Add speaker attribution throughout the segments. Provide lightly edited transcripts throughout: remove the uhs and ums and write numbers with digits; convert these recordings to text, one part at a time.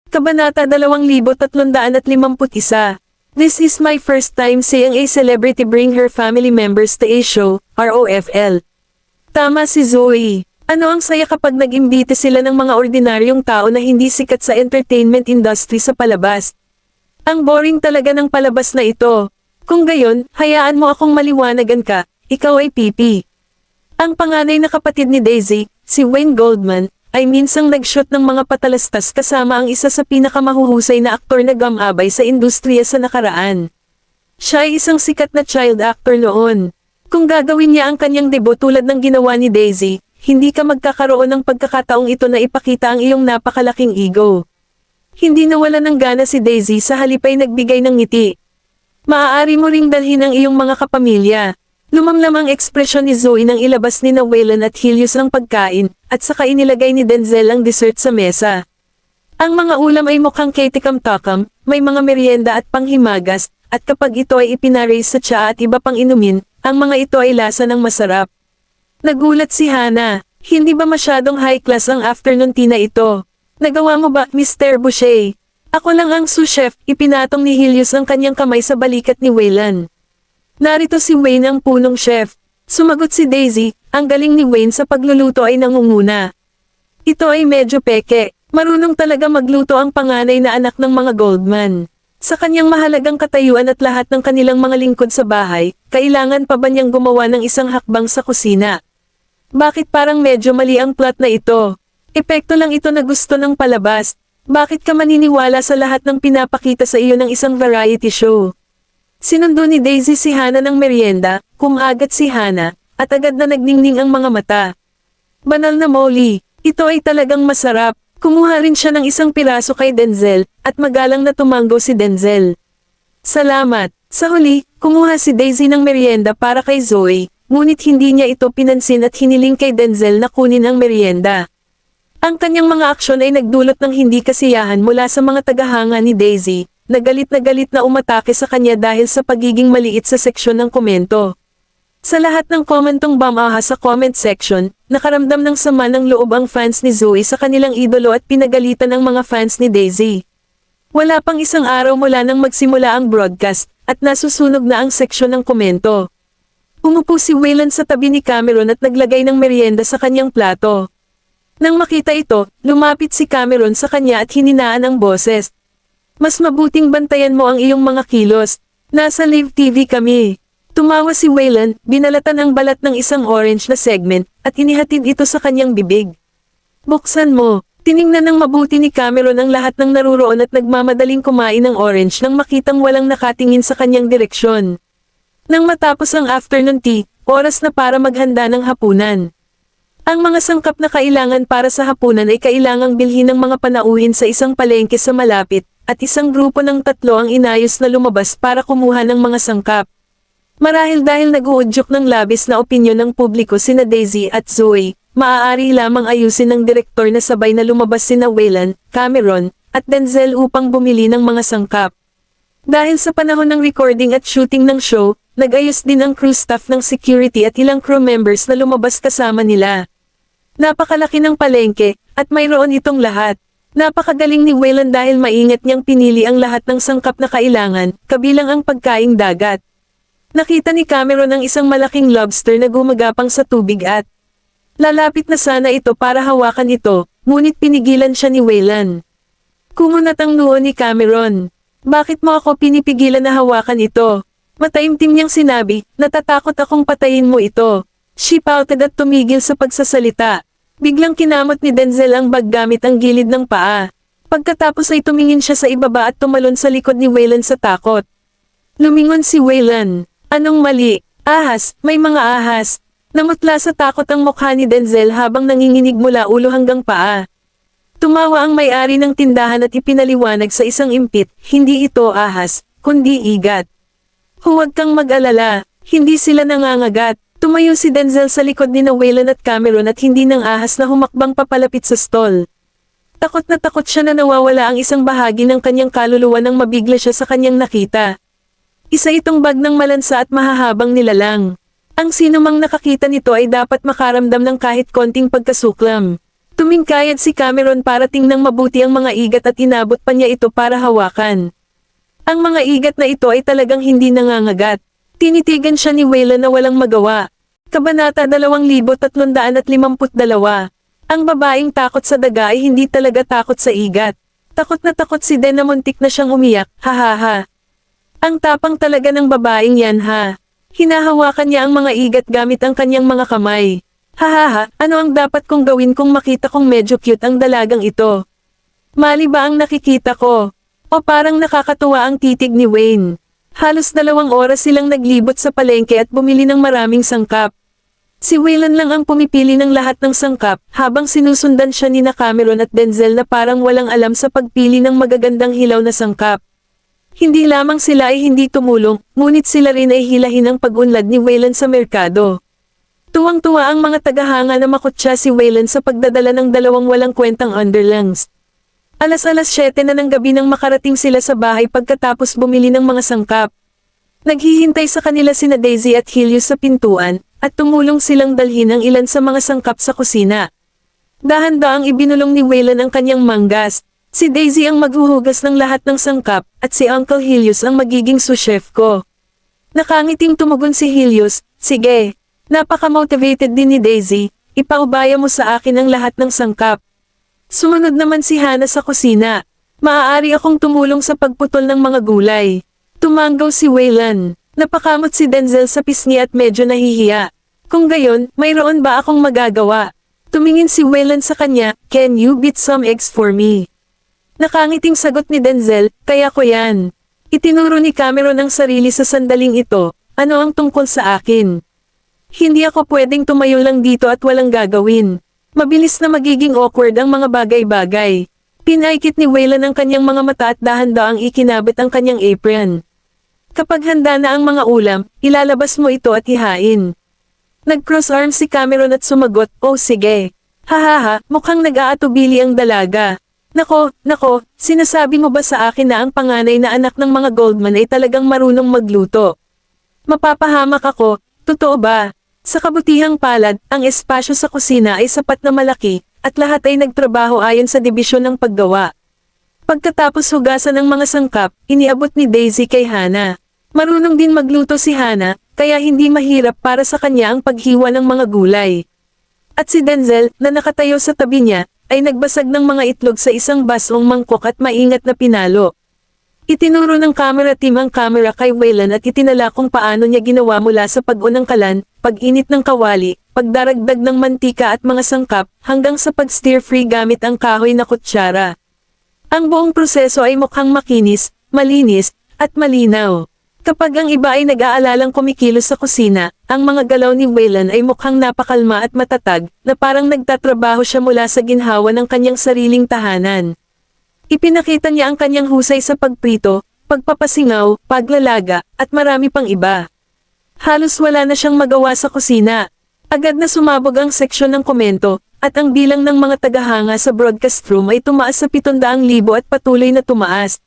Speaker 1: Kabanata 2351. This is my first time seeing a celebrity bring her family members to a show, ROFL. Tama si Zoe. Ano ang saya kapag nag-imbite sila ng mga ordinaryong tao na hindi sikat sa entertainment industry sa palabas. Ang boring talaga ng palabas na ito. Kung gayon, hayaan mo akong maliwanagan ka, ikaw ay Pipi. Ang panganay na kapatid ni Daisy, si Wayne Goldman, ay minsang nag-shoot ng mga patalastas kasama ang isa sa pinakamahuhusay na aktor na gumabay sa industriya sa nakaraan. Siya ay isang sikat na child actor noon. Kung gagawin niya ang kanyang debut tulad ng ginawa ni Daisy, hindi ka magkakaroon ng pagkakataong ito na ipakita ang iyong napakalaking ego. Hindi nawala ng gana si Daisy sa halip ay nagbigay ng ngiti. Maaari mo ring dalhin ang iyong mga kapamilya. Lumamlam ang ekspresyon ni Zoe nang ilabas ni Waylon at Helios ang pagkain, at saka inilagay ni Denzel ang dessert sa mesa. Ang mga ulam ay mukhang ketikam-takam, may mga merienda at panghimagas, at kapag ito ay ipinarais sa tsaa at iba pang inumin, ang mga ito ay lasa ng masarap. Nagulat si Hannah, hindi ba masyadong high class ang afternoon tea na ito? Nagawa mo ba, Mr. Boucher? Ako lang ang sous chef, ipinatong ni Helios ang kanyang kamay sa balikat ni Waylon. Narito si Wayne ang punong chef. Sumagot si Daisy, ang galing ni Wayne sa pagluluto ay nangunguna. Ito ay medyo peke, marunong talaga magluto ang panganay na anak ng mga Goldman. Sa kanyang mahalagang katayuan at lahat ng kanilang mga lingkod sa bahay, kailangan pa ba niyang gumawa ng isang hakbang sa kusina? Bakit parang medyo mali ang plot na ito? Epekto lang ito na gusto ng palabas. Bakit ka maniniwala sa lahat ng pinapakita sa iyo ng isang variety show? Sinundo ni Daisy si Hannah ng merienda, kumagat si Hannah, at agad na nagningning ang mga mata. Banal na Molly, ito ay talagang masarap. Kumuha rin siya ng isang piraso kay Denzel, at magalang na tumango si Denzel. Salamat. Sa huli, kumuha si Daisy ng merienda para kay Zoe, ngunit hindi niya ito pinansin at hiniling kay Denzel na kunin ang merienda. Ang kanyang mga aksyon ay nagdulot ng hindi kasiyahan mula sa mga tagahanga ni Daisy, na galit na umatake sa kanya dahil sa pagiging maliit sa seksyon ng komento. Sa lahat ng komentong bamaha sa comment section, nakaramdam ng sama ng loob ang fans ni Zoe sa kanilang idolo at pinagalitan ang mga fans ni Daisy. Wala pang isang araw mula nang magsimula ang broadcast, at nasusunog na ang seksyon ng komento. Umupo si Waylon sa tabi ni Cameron at naglagay ng merienda sa kanyang plato. Nang makita ito, lumapit si Cameron sa kanya at hininaan ang boses. Mas mabuting bantayan mo ang iyong mga kilos. Nasa live TV kami. Tumawa si Waylon, binalatan ang balat ng isang orange na segment, at inihatid ito sa kanyang bibig. Buksan mo. Tiningnan ng mabuti ni Cameron ang lahat ng naruroon at nagmamadaling kumain ng orange nang makitang walang nakatingin sa kanyang direksyon. Nang matapos ang afternoon tea, oras na para maghanda ng hapunan. Ang mga sangkap na kailangan para sa hapunan ay kailangang bilhin ng mga panauhin sa isang palengke sa malapit, at isang grupo ng 3 ang inayos na lumabas para kumuha ng mga sangkap. Marahil dahil nag-uudyok ng labis na opinyon ng publiko sina Daisy at Zoe, maaari lamang ayusin ng direktor na sabay na lumabas sina Waylon, Cameron, at Denzel upang bumili ng mga sangkap. Dahil sa panahon ng recording at shooting ng show, nag-ayos din ang crew staff ng security at ilang crew members na lumabas kasama nila. Napakalaki ng palengke, at mayroon itong lahat. Napakagaling ni Waylon dahil maingat niyang pinili ang lahat ng sangkap na kailangan, kabilang ang pagkaing dagat. Nakita ni Cameron ang isang malaking lobster na gumagapang sa tubig at lalapit na sana ito para hawakan ito, ngunit pinigilan siya ni Waylon. Kumunat ang noo ni Cameron. Bakit mo ako pinipigilan na hawakan ito? Mataimtim niyang sinabi, natatakot akong patayin mo ito. She pouted at tumigil sa pagsasalita. Biglang kinamot ni Denzel ang bag gamit ang gilid ng paa. Pagkatapos ay tumingin siya sa ibaba at tumalon sa likod ni Waylon sa takot. Lumingon si Waylon. Anong mali? Ahas, may mga ahas. Namutla sa takot ang mukha ni Denzel habang nanginginig mula ulo hanggang paa. Tumawa ang may-ari ng tindahan at ipinaliwanag sa isang impit, hindi ito ahas, kundi igat. Huwag kang mag-alala, hindi sila nangangagat. Tumayo si Denzel sa likod ni Waylon at Cameron at hindi ng ahas na humakbang papalapit sa stall. Takot na takot siya na nawawala ang isang bahagi ng kanyang kaluluwa nang mabigla siya sa kanyang nakita. Isa itong bag ng malansa at mahahabang nilalang. Ang sinumang nakakita nito ay dapat makaramdam ng kahit konting pagkasuklam. Tumingkayad si Cameron para tingnan mabuti ang mga igat at inabot pa niya ito para hawakan. Ang mga igat na ito ay talagang hindi nangangagat. Tinitigan siya ni Waylon na walang magawa. Kabanata 2352. Ang babaeng takot sa daga ay hindi talaga takot sa igat. Takot si Den na muntik na siyang umiyak, hahaha. Ang tapang talaga ng babaeng yan ha. Hinahawakan niya ang mga igat gamit ang kanyang mga kamay. Hahaha, ano ang dapat kong gawin kung makita kong medyo cute ang dalagang ito? Mali ba ang nakikita ko? O parang nakakatuwa ang titig ni Wayne. Halos 2 oras silang naglibot sa palengke at bumili ng maraming sangkap. Si Waylon lang ang pumipili ng lahat ng sangkap, habang sinusundan siya ni Cameron at Denzel na parang walang alam sa pagpili ng magagandang hilaw na sangkap. Hindi lamang sila ay hindi tumulong, ngunit sila rin ay hilahin ang pag-unlad ni Waylon sa merkado. Tuwang-tuwa ang mga tagahanga na makutsa si Waylon sa pagdadala ng 2 walang kwentang underlings. Alas 7 na ng gabi nang makarating sila sa bahay pagkatapos bumili ng mga sangkap. Naghihintay sa kanila sina Daisy at Helios sa pintuan, at tumulong silang dalhin ang ilan sa mga sangkap sa kusina. Dahan-daang ibinulong ni Waylon ang kanyang manggas. Si Daisy ang maghuhugas ng lahat ng sangkap, at si Uncle Helios ang magiging sous-chef ko. Nakangiting tumugon si Helios, sige. Napaka-motivated din ni Daisy, ipaubaya mo sa akin ang lahat ng sangkap. Sumunod naman si Hannah sa kusina. Maaari akong tumulong sa pagputol ng mga gulay. Tumanggaw si Waylon. Napakamot si Denzel sa pisngi at medyo nahihiya. Kung gayon, mayroon ba akong magagawa? Tumingin si Waylon sa kanya, can you beat some eggs for me? Nakangiting sagot ni Denzel, kaya ko yan. Itinuro ni Cameron ang sarili sa sandaling ito, ano ang tungkol sa akin? Hindi ako pwedeng tumayo lang dito at walang gagawin. Mabilis na magiging awkward ang mga bagay-bagay. Pinaikit ni Waylon ang kanyang mga mata at dahan-daang ikinabit ang kanyang apron. Kapag handa na ang mga ulam, ilalabas mo ito at ihain. Nag-cross arms si Cameron at sumagot, oh sige. Hahaha, mukhang nag-aatubili ang dalaga. Nako, sinasabi mo ba sa akin na ang panganay na anak ng mga Goldman ay talagang marunong magluto? Mapapahamak ako, totoo ba? Sa kabutihang palad, ang espasyo sa kusina ay sapat na malaki, at lahat ay nagtrabaho ayon sa dibisyon ng paggawa. Pagkatapos hugasan ng mga sangkap, iniabot ni Daisy kay Hannah. Marunong din magluto si Hannah, kaya hindi mahirap para sa kanya ang paghiwa ng mga gulay. At si Denzel, na nakatayo sa tabi niya, ay nagbasag ng mga itlog sa isang basong mangkok at maingat na pinalo. Itinuro ng camera team ang camera kay Waylon at itinala kung paano niya ginawa mula sa pag-unangkalan, pag-init ng kawali, pagdaragdag ng mantika at mga sangkap, hanggang sa pag-stir-fry gamit ang kahoy na kutsara. Ang buong proseso ay mukhang makinis, malinis, at malinaw. Kapag ang iba ay nag-aalalang kumikilos sa kusina, ang mga galaw ni Waylon ay mukhang napakalma at matatag, na parang nagtatrabaho siya mula sa ginhawa ng kanyang sariling tahanan. Ipinakita niya ang kanyang husay sa pagprito, pagpapasingaw, paglalaga, at marami pang iba. Halos wala na siyang magawa sa kusina. Agad na sumabog ang seksyon ng komento, at ang bilang ng mga tagahanga sa broadcast room ay tumaas sa 700,000 at patuloy na tumaas.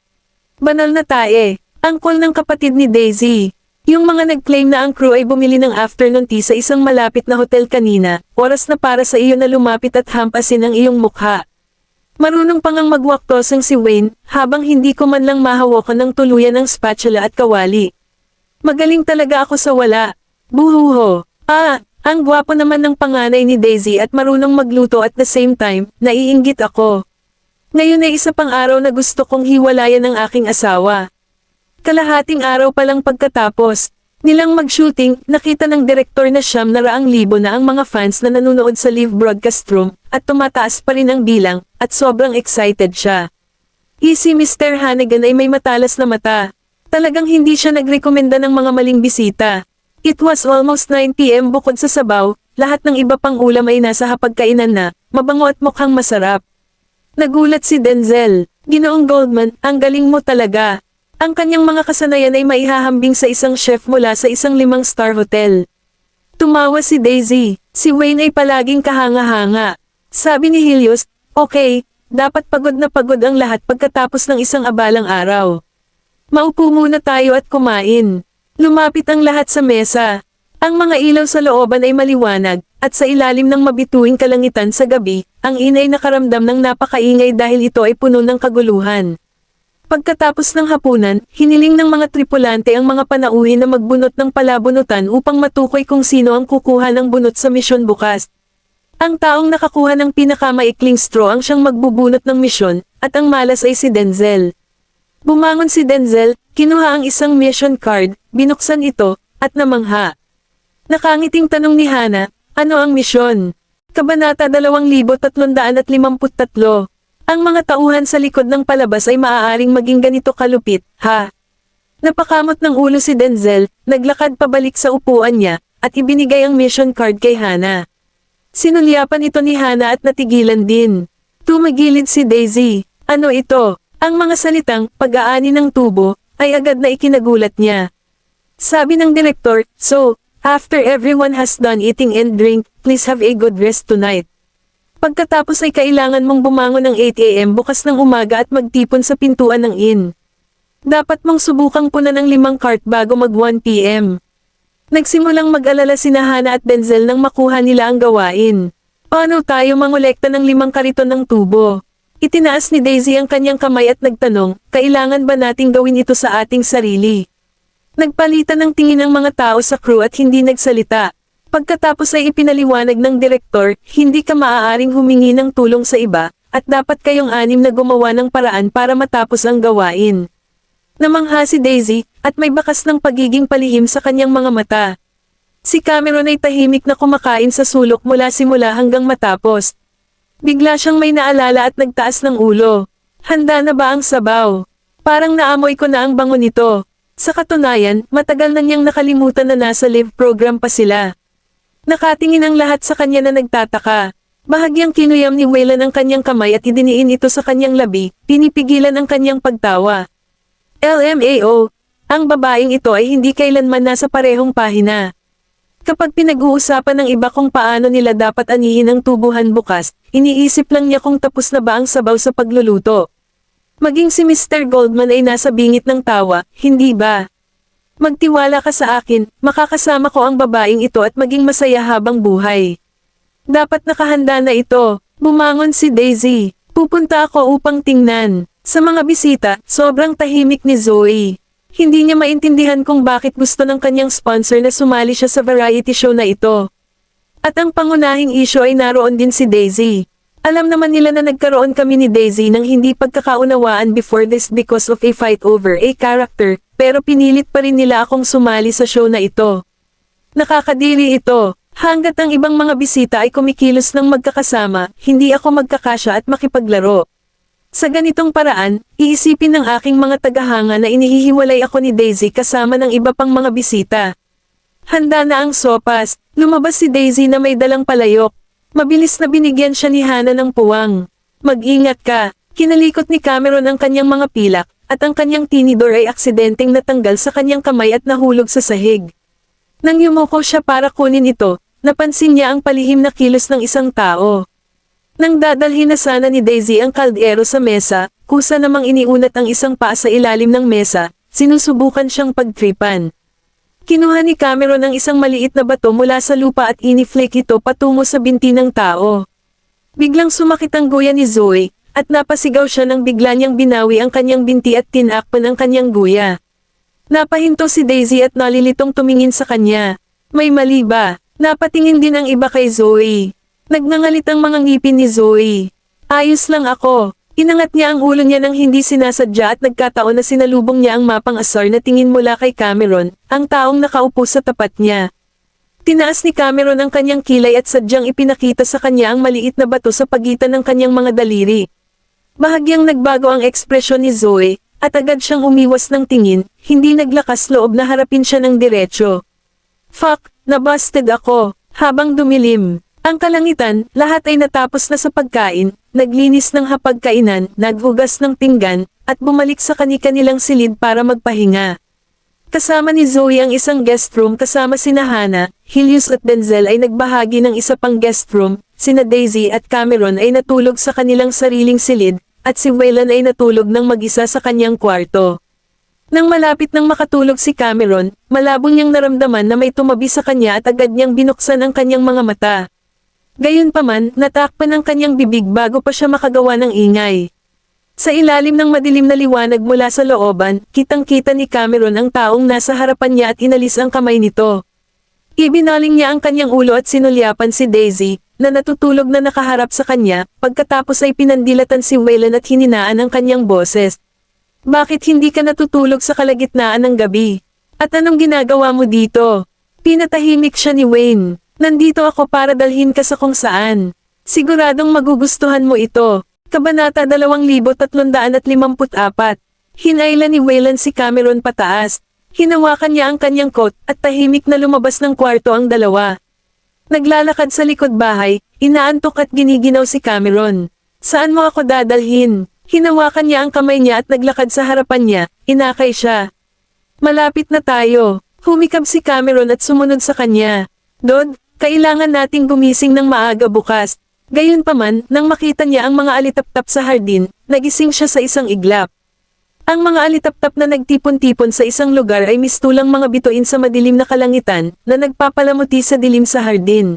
Speaker 1: Banal na tae, ang call ng kapatid ni Daisy. Yung mga nag-claim na ang crew ay bumili ng afternoon tea sa isang malapit na hotel kanina, oras na para sa iyo na lumapit at hampasin ang iyong mukha. Marunong pang ang magwaktosang si Wayne, habang hindi ko man lang mahawakan ng tuluyan ang spatula at kawali. Magaling talaga ako sa wala. Buhuho. Ang gwapo naman ng panganay ni Daisy at marunong magluto at the same time, naiinggit ako. Ngayon ay isa pang araw na gusto kong hiwalayan ng aking asawa. Kalahating araw pa lang pagkatapos, nilang mag-shooting, nakita ng direktor na 900,000 na ang mga fans na nanonood sa live broadcast room, at tumataas pa rin ang bilang, at sobrang excited siya. Si Mr. Hannigan ay may matalas na mata. Talagang hindi siya nagrekomenda ng mga maling bisita. It was almost 9 PM bukod sa sabaw, lahat ng iba pang ulam ay nasa hapagkainan na, mabango at mukhang masarap. Nagulat si Denzel, Ginoong Goldman, ang galing mo talaga. Ang kanyang mga kasanayan ay maihahambing sa isang chef mula sa isang 5-star hotel. Tumawa si Daisy, si Wayne ay palaging kahanga-hanga. Sabi ni Helios, okay, dapat pagod na pagod ang lahat pagkatapos ng isang abalang araw. Maupo muna tayo at kumain. Lumapit ang lahat sa mesa. Ang mga ilaw sa looban ay maliwanag, at sa ilalim ng mabituing kalangitan sa gabi, ang ina ay nakaramdam ng napakaingay dahil ito ay puno ng kaguluhan. Pagkatapos ng hapunan, hiniling ng mga tripulante ang mga panauhin na magbunot ng palabunutan upang matukoy kung sino ang kukuha ng bunot sa misyon bukas. Ang taong nakakuha ng pinakamaikling straw ang siyang magbubunot ng misyon, at ang malas ay si Denzel. Bumangon si Denzel, kinuha ang isang mission card, binuksan ito, at namangha. Nakangiting tanong ni Hana, ano ang misyon? Kabanata 2353. Ang mga tauhan sa likod ng palabas ay maaaring maging ganito kalupit, ha? Napakamot ng ulo si Denzel, naglakad pabalik sa upuan niya, at ibinigay ang mission card kay Hana. Sinulyapan ito ni Hana at natigilan din. Tumagilid si Daisy. Ano ito? Ang mga salitang, pag-aani ng tubo, ay agad na ikinagulat niya. Sabi ng direktor, so, after everyone has done eating and drink, please have a good rest tonight. Pagkatapos ay kailangan mong bumangon ng 8 AM bukas ng umaga at magtipon sa pintuan ng inn. Dapat mong subukang punan ng 5 cart bago mag 1 PM. Nagsimulang mag-alala sina Hana at Denzel nang makuha nila ang gawain. Paano tayo mangolekta ng 5 kariton ng tubo? Itinaas ni Daisy ang kanyang kamay at nagtanong, kailangan ba nating gawin ito sa ating sarili? Nagpalitan ng tingin ang mga tao sa crew at hindi nagsalita. Pagkatapos ay ipinaliwanag ng direktor, hindi ka maaaring humingi ng tulong sa iba, at dapat kayong 6 na gumawa ng paraan para matapos ang gawain. Namangha si Daisy, at may bakas ng pagiging palihim sa kanyang mga mata. Si Cameron ay tahimik na kumakain sa sulok mula simula hanggang matapos. Bigla siyang may naalala at nagtaas ng ulo. Handa na ba ang sabaw? Parang naamoy ko na ang bango nito. Sa katunayan, matagal na niyang nakalimutan na nasa live program pa sila. Nakatingin ang lahat sa kanya na nagtataka. Bahagyang kinuyam ni Waylon ang kanyang kamay at idiniin ito sa kanyang labi, pinipigilan ang kanyang pagtawa. LMAO, ang babaeng ito ay hindi kailanman nasa parehong pahina. Kapag pinag-uusapan ng iba kung paano nila dapat anihin ang tubuhan bukas, iniisip lang niya kung tapos na ba ang sabaw sa pagluluto. Maging si Mr. Goldman ay nasa bingit ng tawa, hindi ba? Magtiwala ka sa akin, makakasama ko ang babaeng ito at maging masaya habang buhay. Dapat nakahanda na ito. Bumangon si Daisy. Pupunta ako upang tingnan. Sa mga bisita, sobrang tahimik ni Zoe. Hindi niya maintindihan kung bakit gusto ng kanyang sponsor na sumali siya sa variety show na ito. At ang pangunahing issue ay naroon din si Daisy. Alam naman nila na nagkaroon kami ni Daisy ng hindi pagkakaunawaan before this because of a fight over a character, pero pinilit pa rin nila akong sumali sa show na ito. Nakakadiri ito. Hanggat ang ibang mga bisita ay kumikilos ng magkakasama, hindi ako magkakasya at makipaglaro. Sa ganitong paraan, iisipin ng aking mga tagahanga na inihihiwalay ako ni Daisy kasama ng iba pang mga bisita. Handa na ang sopas. Lumabas si Daisy na may dalang palayok. Mabilis na binigyan siya ni Hana ng puwang. Mag-ingat ka. Kinalikot ni Cameron ang kanyang mga pilak, at ang kanyang tinidor ay aksidenteng natanggal sa kanyang kamay at nahulog sa sahig. Nang yumuko siya para kunin ito, napansin niya ang palihim na kilos ng isang tao. Nang dadalhin na sana ni Daisy ang kaldero sa mesa, kusa namang iniunat ang isang paa sa ilalim ng mesa, sinusubukan siyang pagtripan. Kinuha ni Cameron ang isang maliit na bato mula sa lupa at iniflake ito patungo sa binti ng tao. Biglang sumakit ang guya ni Zoe, at napasigaw siya nang bigla niyang binawi ang kanyang binti at tinakpan ang kanyang guya. Napahinto si Daisy at nalilitong tumingin sa kanya. May mali ba? Napatingin din ang iba kay Zoe. Nagngangalit ang mga ngipin ni Zoe. Ayos lang ako. Inangat niya ang ulo niya nang hindi sinasadya at nagkataon na sinalubong niya ang mapang asar na tingin mula kay Cameron, ang taong nakaupo sa tapat niya. Tinaas ni Cameron ang kanyang kilay at sadyang ipinakita sa kanya ang maliit na bato sa pagitan ng kanyang mga daliri. Bahagyang nagbago ang ekspresyon ni Zoe, at agad siyang umiwas ng tingin, hindi naglakas loob na harapin siya ng diretsyo. Fuck, nabusted ako, habang dumilim. Ang kalangitan, lahat ay natapos na sa pagkain, naglinis ng hapagkainan, naghugas ng pinggan, at bumalik sa kani-kanilang silid para magpahinga. Kasama ni Zoe ang isang guest room kasama sina Hana, Helios at Denzel ay nagbahagi ng isa pang guest room, sina Daisy at Cameron ay natulog sa kanilang sariling silid, at si Waylon ay natulog ng mag-isa sa kanyang kwarto. Nang malapit nang makatulog si Cameron, malabo niyang naramdaman na may tumabi sa kanya at agad niyang binuksan ang kanyang mga mata. Gayunpaman, natakpan ang kanyang bibig bago pa siya makagawa ng ingay. Sa ilalim ng madilim na liwanag mula sa looban, kitang-kita ni Cameron ang taong nasa harapan niya at inalis ang kamay nito. Ibinaling niya ang kanyang ulo at sinulyapan si Daisy, na natutulog na nakaharap sa kanya, pagkatapos ay pinandilatan si Waylon at hininaan ang kanyang boses. Bakit hindi ka natutulog sa kalagitnaan ng gabi? At anong ginagawa mo dito? Pinatahimik siya ni Wayne. Nandito ako para dalhin ka sa kung saan. Siguradong magugustuhan mo ito. Kabanata 2354. Hinayla ni Waylon si Cameron pataas. Hinawakan niya ang kanyang coat at tahimik na lumabas ng kwarto ang dalawa. Naglalakad sa likod bahay, inaantok at giniginaw si Cameron. Saan mo ako dadalhin? Hinawakan niya ang kamay niya at naglakad sa harapan niya, inakay siya. Malapit na tayo. Humikab si Cameron at sumunod sa kanya. Dod, kailangan nating gumising ng maaga bukas. Gayunpaman, nang makita niya ang mga alitaptap sa hardin, nagising siya sa isang iglap. Ang mga alitaptap na nagtipon-tipon sa isang lugar ay mistulang mga bituin sa madilim na kalangitan, na nagpapalamuti sa dilim sa hardin.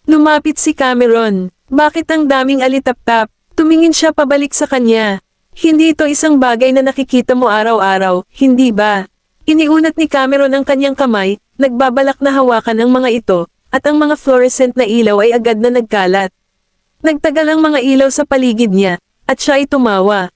Speaker 1: Lumapit si Cameron. Bakit ang daming alitaptap? Tumingin siya pabalik sa kanya. Hindi ito isang bagay na nakikita mo araw-araw, hindi ba? Iniunat ni Cameron ang kanyang kamay, nagbabalak na hawakan ang mga ito, at ang mga fluorescent na ilaw ay agad na nagkalat. Nagtagal ang mga ilaw sa paligid niya, at siya ay tumawa.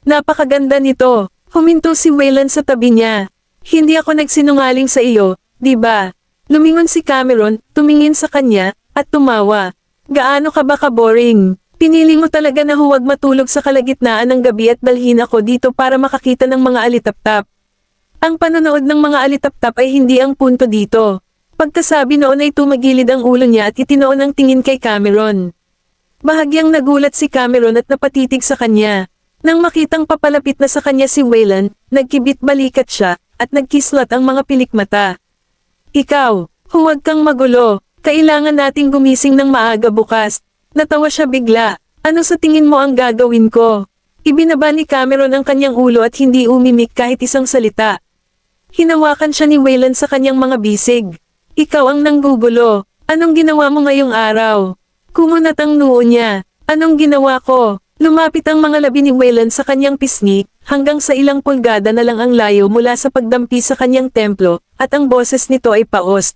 Speaker 1: Napakaganda nito. Huminto si Waylon sa tabi niya. Hindi ako nagsinungaling sa iyo, di ba? Lumingon si Cameron, tumingin sa kanya, at tumawa. Gaano ka ba ka-boring? Pinili mo talaga na huwag matulog sa kalagitnaan ng gabi at dalhin ako dito para makakita ng mga alitaptap. Ang panonood ng mga alitaptap ay hindi ang punto dito. Pagkasabi noon ay tumagilid ang ulo niya at itinoon ang tingin kay Cameron. Bahagyang nagulat si Cameron at napatitig sa kanya. Nang makitang papalapit na sa kanya si Waylon, nagkibit balikat siya, at nagkislat ang mga pilikmata. Ikaw, huwag kang magulo, kailangan nating gumising ng maaga bukas. Natawa siya bigla. Ano sa tingin mo ang gagawin ko? Ibinaba ni Cameron ang kanyang ulo at hindi umimik kahit isang salita. Hinawakan siya ni Waylon sa kanyang mga bisig. Ikaw ang nanggugulo. Anong ginawa mo ngayong araw? Kumunat ang noo niya. Anong ginawa ko? Lumapit ang mga labi ni Waylon sa kanyang pisngi, hanggang sa ilang pulgada na lang ang layo mula sa pagdampi sa kanyang templo, at ang boses nito ay paos.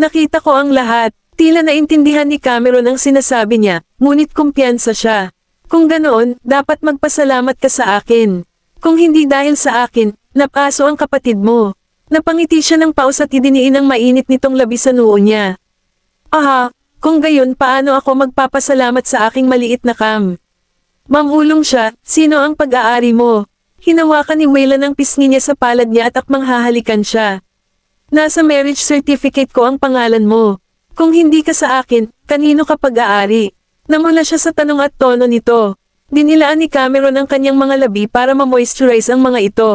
Speaker 1: Nakita ko ang lahat. Tila naintindihan ni Cameron ang sinasabi niya, ngunit kumpiyansa siya. Kung ganoon, dapat magpasalamat ka sa akin. Kung hindi dahil sa akin, napaso ang kapatid mo. Napangiti siya ng paus at idiniin ang mainit nitong labi sa noo niya. Aha, kung gayon paano ako magpapasalamat sa aking maliit na Cam? Mamulong siya, sino ang pag-aari mo? Hinawakan ni Waylon ang pisngi niya sa palad niya at akmang hahalikan siya. Nasa marriage certificate ko ang pangalan mo. Kung hindi ka sa akin, kanino ka pag-aari? Namula siya sa tanong at tono nito. Dinilaan ni Cameron ang kanyang mga labi para ma-moisturize ang mga ito.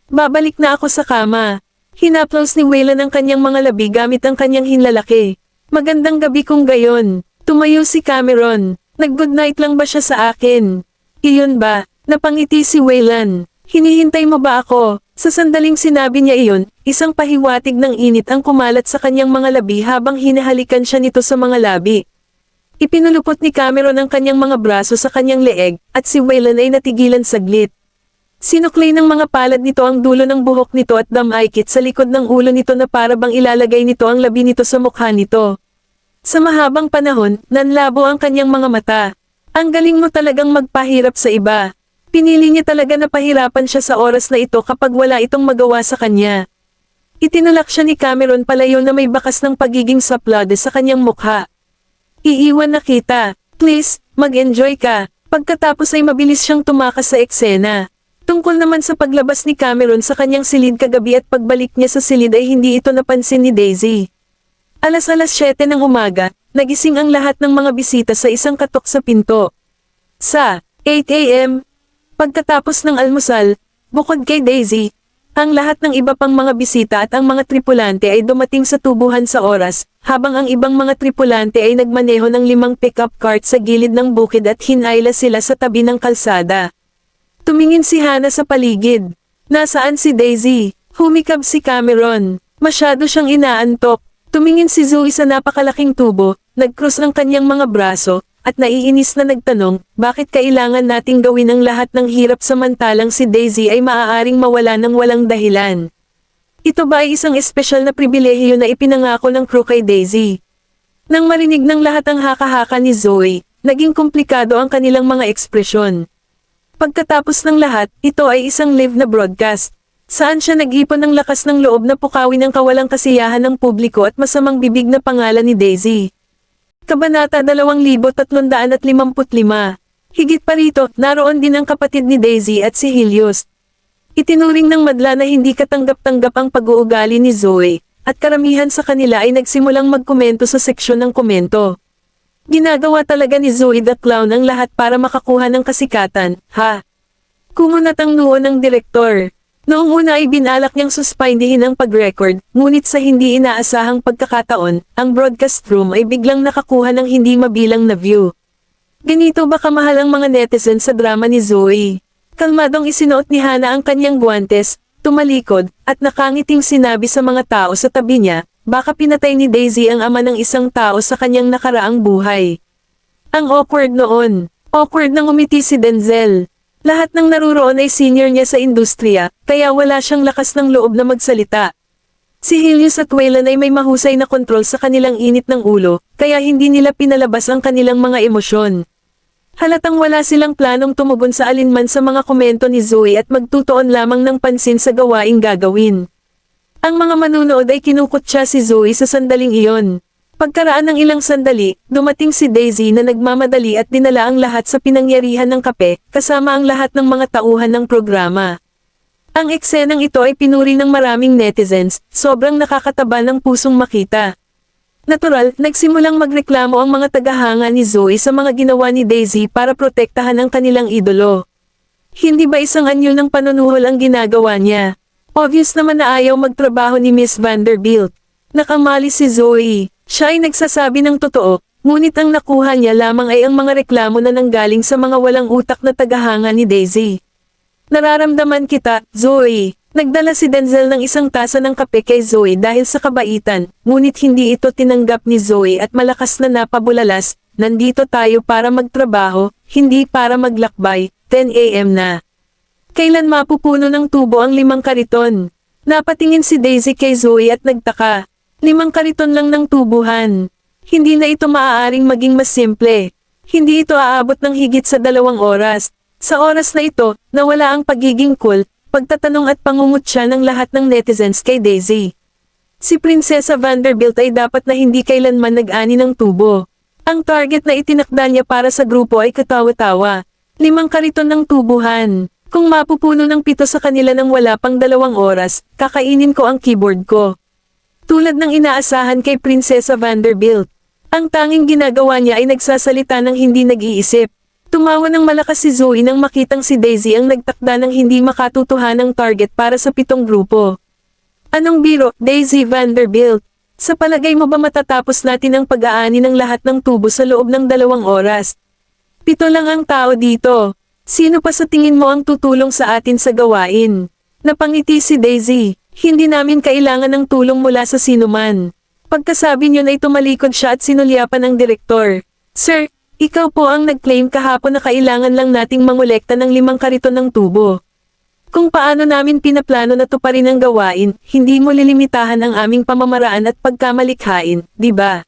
Speaker 1: Babalik na ako sa kama. Hinaplos ni Waylon ang kanyang mga labi gamit ang kanyang hinlalaki. Magandang gabi kung gayon. Tumayo si Cameron. Nag-good night lang ba siya sa akin? Iyon ba? Napangiti si Waylon. Hinihintay mo ba ako? Sa sandaling sinabi niya iyon, isang pahiwatig ng init ang kumalat sa kanyang mga labi habang hinahalikan siya nito sa mga labi. Ipinulupot ni Cameron ang kanyang mga braso sa kanyang leeg, at si Waylon ay natigilan saglit. Sinuklay ng mga palad nito ang dulo ng buhok nito at damaykit sa likod ng ulo nito na para bang ilalagay nito ang labi nito sa mukha nito. Sa mahabang panahon, nanlabo ang kanyang mga mata. Ang galing mo talagang magpahirap sa iba. Pinili niya talaga na pahirapan siya sa oras na ito kapag wala itong magawa sa kanya. Itinulak siya ni Cameron palayo na may bakas ng pagiging saplade sa kanyang mukha. Iiwan na kita. Please, mag-enjoy ka. Pagkatapos ay mabilis siyang tumakas sa eksena. Tungkol naman sa paglabas ni Cameron sa kanyang silid kagabi at pagbalik niya sa silid ay hindi ito napansin ni Daisy. Alas 7 ng umaga, nagising ang lahat ng mga bisita sa isang katok sa pinto. Sa 8 a.m., pagkatapos ng almusal, bukod kay Daisy, ang lahat ng iba pang mga bisita at ang mga tripulante ay dumating sa tubuhan sa oras, habang ang ibang mga tripulante ay nagmaneho ng 5 pickup cart sa gilid ng bukid at hinayla sila sa tabi ng kalsada. Tumingin si Hannah sa paligid. Nasaan si Daisy? Humikab si Cameron. Masyado siyang inaantok. Tumingin si Zoe sa napakalaking tubo, nag-cross ang kanyang mga braso, at naiinis na nagtanong, bakit kailangan nating gawin ang lahat ng hirap samantalang si Daisy ay maaaring mawala ng walang dahilan? Ito ba ay isang espesyal na pribilehiyo na ipinangako ng crew kay Daisy? Nang marinig ng lahat ang haka-haka ni Zoe, naging komplikado ang kanilang mga ekspresyon. Pagkatapos ng lahat, ito ay isang live na broadcast. Saan siya nag-ipon ng lakas ng loob na pukawin ang kawalang kasiyahan ng publiko at masamang bibig na pangalan ni Daisy. Kabanata 2355. Higit pa rito, naroon din ang kapatid ni Daisy at si Helios. Itinuring ng madla na hindi katanggap-tanggap ang pag-uugali ni Zoe, at karamihan sa kanila ay nagsimulang magkomento sa seksyon ng komento. Ginagawa talaga ni Zoe the Clown ang lahat para makakuha ng kasikatan, ha? Kumunat ang noo ng direktor. Noong una ay binalak niyang suspindihin ang pag-record, ngunit sa hindi inaasahang pagkakataon, ang broadcast room ay biglang nakakuha ng hindi mabilang na view. Ganito ba kamahal ang mga netizen sa drama ni Zoe? Kalmadong isinuot ni Hana ang kanyang guwantes, tumalikod, at nakangiting sinabi sa mga tao sa tabi niya, baka pinatay ni Daisy ang ama ng isang tao sa kanyang nakaraang buhay. Ang awkward noon. Awkward nang umiti si Denzel. Lahat ng naruroon ay senior niya sa industriya, kaya wala siyang lakas ng loob na magsalita. Si Helios at Waylon ay may mahusay na kontrol sa kanilang init ng ulo, kaya hindi nila pinalabas ang kanilang mga emosyon. Halatang wala silang planong tumugon sa alinman sa mga komento ni Zoe at magtutuon lamang ng pansin sa gawaing gagawin. Ang mga manunood ay kinukutya si Zoe sa sandaling iyon. Pagkaraan ng ilang sandali, dumating si Daisy na nagmamadali at dinala ang lahat sa pinangyarihan ng kape, kasama ang lahat ng mga tauhan ng programa. Ang eksenang ito ay pinuri ng maraming netizens, sobrang nakakataba ng pusong makita. Natural, nagsimulang magreklamo ang mga tagahanga ni Zoe sa mga ginawa ni Daisy para protektahan ang kanilang idolo. Hindi ba isang anyo ng panunuhol ang ginagawa niya? Obvious naman na ayaw magtrabaho ni Miss Vanderbilt. Nakamali si Zoe. Siya ay nagsasabi ng totoo, ngunit ang nakuha niya lamang ay ang mga reklamo na nanggaling sa mga walang utak na tagahanga ni Daisy. Nararamdaman kita, Zoe. Nagdala si Denzel ng isang tasa ng kape kay Zoe dahil sa kabaitan, ngunit hindi ito tinanggap ni Zoe at malakas na napabulalas, nandito tayo para magtrabaho, hindi para maglakbay, 10 AM na. Kailan mapupuno ng tubo ang 5 kariton? Napatingin si Daisy kay Zoe at nagtaka. 5 kariton lang ng tubuhan. Hindi na ito maaaring maging mas simple. Hindi ito aabot ng higit sa 2 oras. Sa oras na ito, nawala ang pagiging cool, pagtatanong at pangungutya ng lahat ng netizens kay Daisy. Si Prinsesa Vanderbilt ay dapat na hindi kailanman nag-ani ng tubo. Ang target na itinakda niya para sa grupo ay katawa-tawa. 5 kariton ng tubuhan. Kung mapupuno ng 7 sa kanila nang wala pang 2 oras, kakainin ko ang keyboard ko. Tulad ng inaasahan kay Prinsesa Vanderbilt. Ang tanging ginagawa niya ay nagsasalita ng hindi nag-iisip. Tumawa ng malakas si Zoe nang makitang si Daisy ang nagtakda ng hindi makatutuhanang target para sa 7 grupo. Anong biro, Daisy Vanderbilt? Sa palagay mo ba matatapos natin ang pag-aani ng lahat ng tubo sa loob ng 2 oras? 7 lang ang tao dito. Sino pa sa tingin mo ang tutulong sa atin sa gawain? Napangiti si Daisy. Hindi namin kailangan ng tulong mula sa sinuman. Pagkasabi niyon ay tumalikod siya at sinulyapan ng direktor. Sir, ikaw po ang nag-claim kahapon na kailangan lang nating mangolekta ng 5 kariton ng tubo. Kung paano namin pinaplano na tuparin ang gawain, hindi mo lilimitahan ang aming pamamaraan at pagkamalikhain, di ba?